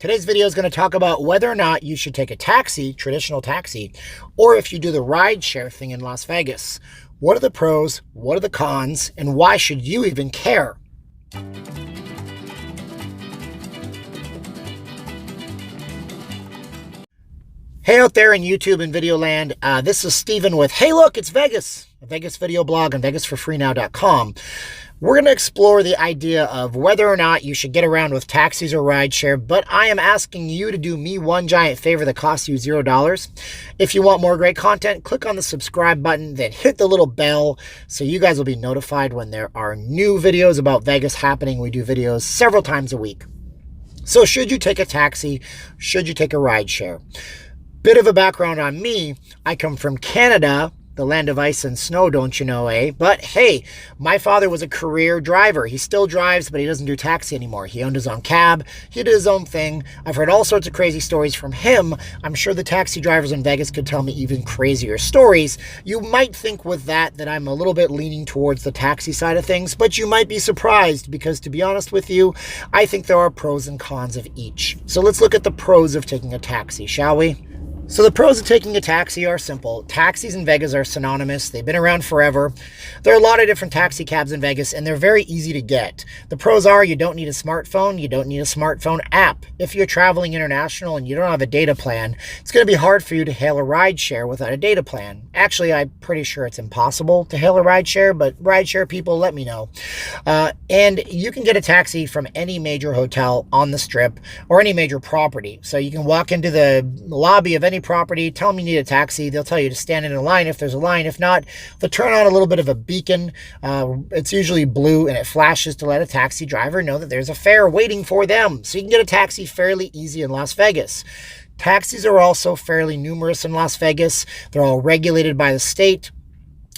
Today's video is going to talk about whether or not you should take a taxi, traditional taxi, or if you do the rideshare thing in Las Vegas. What are the pros, what are the cons, and why should you even care? Hey out there in YouTube and video land, this is Steven with Hey Look, It's Vegas, a Vegas video blog on vegasforfreenow.com. We're going to explore the idea of whether or not you should get around with taxis or rideshare, but I am asking you to do me one giant favor that costs you $0. If you want more great content, click on the subscribe button, then hit the little bell so you guys will be notified when there are new videos about Vegas happening. We do videos several times a week. So should you take a taxi? Should you take a rideshare? Bit of a background on me. I come from Canada, the land of ice and snow, don't you know, eh? But hey, my father was a career driver. He still drives, but he doesn't do taxi anymore. He owned his own cab. He did his own thing. I've heard all sorts of crazy stories from him. I'm sure the taxi drivers in Vegas could tell me even crazier stories. You might think with that I'm a little bit leaning towards the taxi side of things, but you might be surprised because, to be honest with you, I think there are pros and cons of each. So let's look at the pros of taking a taxi, shall we? So the pros of taking a taxi are simple. Taxis in Vegas are synonymous. They've been around forever. There are a lot of different taxi cabs in Vegas, and they're very easy to get. The pros are you don't need a smartphone. You don't need a smartphone app. If you're traveling international and you don't have a data plan, it's going to be hard for you to hail a rideshare without a data plan. Actually, I'm pretty sure it's impossible to hail a rideshare, but rideshare people, let me know. And you can get a taxi from any major hotel on the Strip or any major property. So you can walk into the lobby of any property, tell them you need a taxi. They'll tell you to stand in a line if there's a line. If not, they'll turn on a little bit of a beacon. It's usually blue and it flashes to let a taxi driver know that there's a fare waiting for them. So you can get a taxi fairly easy in Las Vegas. Taxis are also fairly numerous in Las Vegas. They're all regulated by the state.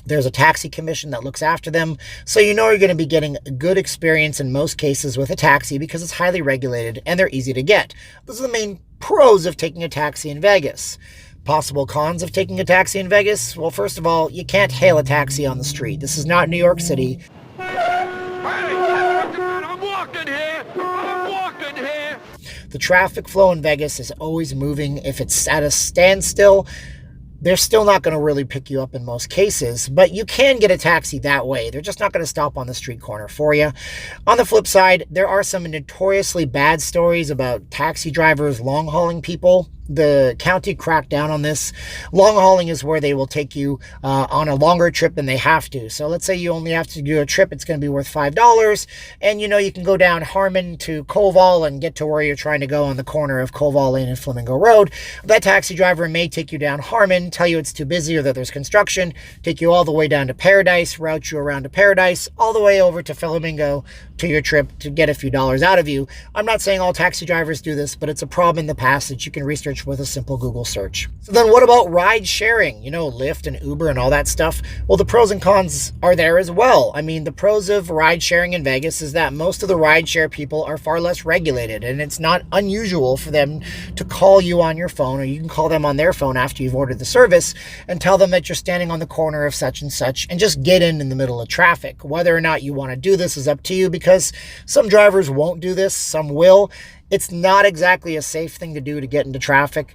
There's a taxi commission that looks after them. So you know you're going to be getting a good experience in most cases with a taxi because it's highly regulated and they're easy to get. Those are the main pros of taking a taxi in Vegas. Possible cons of taking a taxi in Vegas? Well, first of all, you can't hail a taxi on the street. This is not New York City. Hey, I'm walking here. I'm walking here. The traffic flow in Vegas is always moving. If it's at a standstill, they're still not going to really pick you up in most cases, but you can get a taxi that way. They're just not going to stop on the street corner for you. On the flip side, there are some notoriously bad stories about taxi drivers long-hauling people. The county cracked down on this. Long hauling is where they will take you on a longer trip than they have to. So let's say you only have to do a trip, it's going to be worth $5. And you know you can go down Harmon to Koval and get to where you're trying to go on the corner of Koval Lane and Flamingo Road. That taxi driver may take you down Harmon, tell you it's too busy or that there's construction, take you all the way down to Paradise, route you around to Paradise, all the way over to Flamingo to your trip to get a few dollars out of you. I'm not saying all taxi drivers do this, but it's a problem in the past that you can research with a simple Google search. So then what about ride sharing? You know, Lyft and Uber and all that stuff. Well, the pros and cons are there as well. I mean, the pros of ride sharing in Vegas is that most of the ride share people are far less regulated, and it's not unusual for them to call you on your phone, or you can call them on their phone after you've ordered the service and tell them that you're standing on the corner of such and such and just get in the middle of traffic. Whether or not you want to do this is up to you because some drivers won't do this, some will. It's not exactly a safe thing to do to get into traffic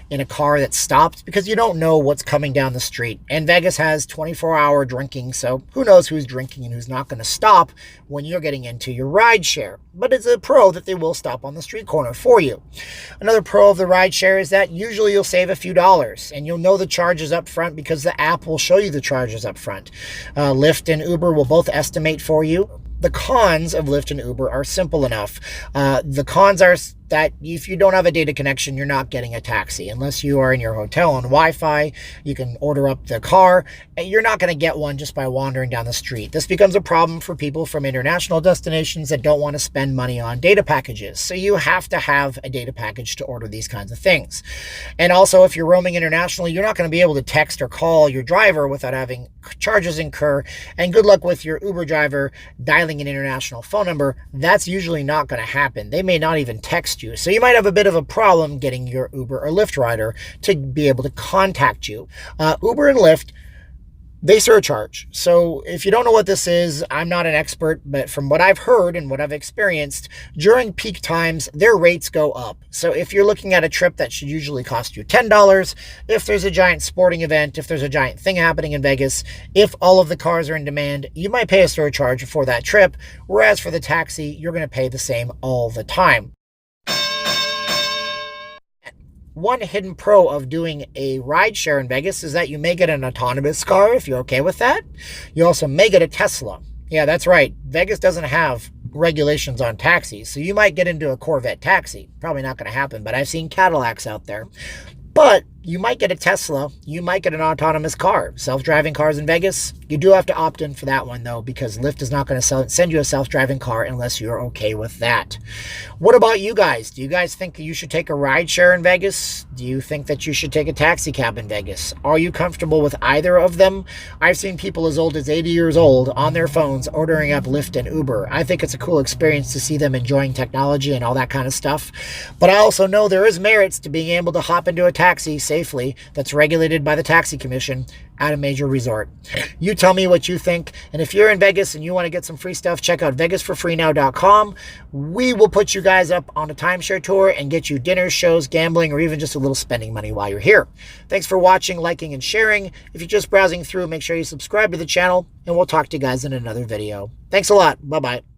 in a car that's stopped because you don't know what's coming down the street. And Vegas has 24-hour drinking, so who knows who's drinking and who's not going to stop when you're getting into your ride share. But it's a pro that they will stop on the street corner for you. Another pro of the ride share is that usually you'll save a few dollars and you'll know the charges up front because the app will show you the charges up front. Lyft and Uber will both estimate for you. The cons of Lyft and Uber are simple enough. The cons are that if you don't have a data connection, you're not getting a taxi. Unless you are in your hotel on Wi-Fi, you can order up the car. You're not going to get one just by wandering down the street. This becomes a problem for people from international destinations that don't want to spend money on data packages. So you have to have a data package to order these kinds of things. And also, if you're roaming internationally, you're not going to be able to text or call your driver without having charges incur. And good luck with your Uber driver dialing an international phone number. That's usually not going to happen. They may not even text you. So you might have a bit of a problem getting your Uber or Lyft rider to be able to contact you. Uber and Lyft They surcharge. So if you don't know what this is, I'm not an expert, but from what I've heard and what I've experienced, during peak times, their rates go up. So if you're looking at a trip that should usually cost you $10, if there's a giant sporting event, if there's a giant thing happening in Vegas, if all of the cars are in demand, you might pay a surcharge for that trip, whereas for the taxi, you're going to pay the same all the time. One hidden pro of doing a rideshare in Vegas is that you may get an autonomous car if you're okay with that. You also may get a Tesla. Yeah, that's right. Vegas doesn't have regulations on taxis, so you might get into a Corvette taxi. Probably not going to happen, but I've seen Cadillacs out there. But you might get a Tesla. You might get an autonomous car. Self-driving cars in Vegas, you do have to opt in for that one, though, because Lyft is not going to send you a self-driving car unless you're okay with that. What about you guys? Do you guys think you should take a rideshare in Vegas? Do you think that you should take a taxi cab in Vegas? Are you comfortable with either of them? I've seen people as old as 80 years old on their phones ordering up Lyft and Uber. I think it's a cool experience to see them enjoying technology and all that kind of stuff. But I also know there is merits to being able to hop into a taxi safely that's regulated by the Taxi Commission at a major resort. You tell me what you think, and if you're in Vegas and you want to get some free stuff, check out vegasforfreenow.com. We will put you guys up on a timeshare tour and get you dinners, shows, gambling, or even just a little spending money while you're here. Thanks for watching, liking, and sharing. If you're just browsing through, make sure you subscribe to the channel, and we'll talk to you guys in another video. Thanks a lot. Bye-bye.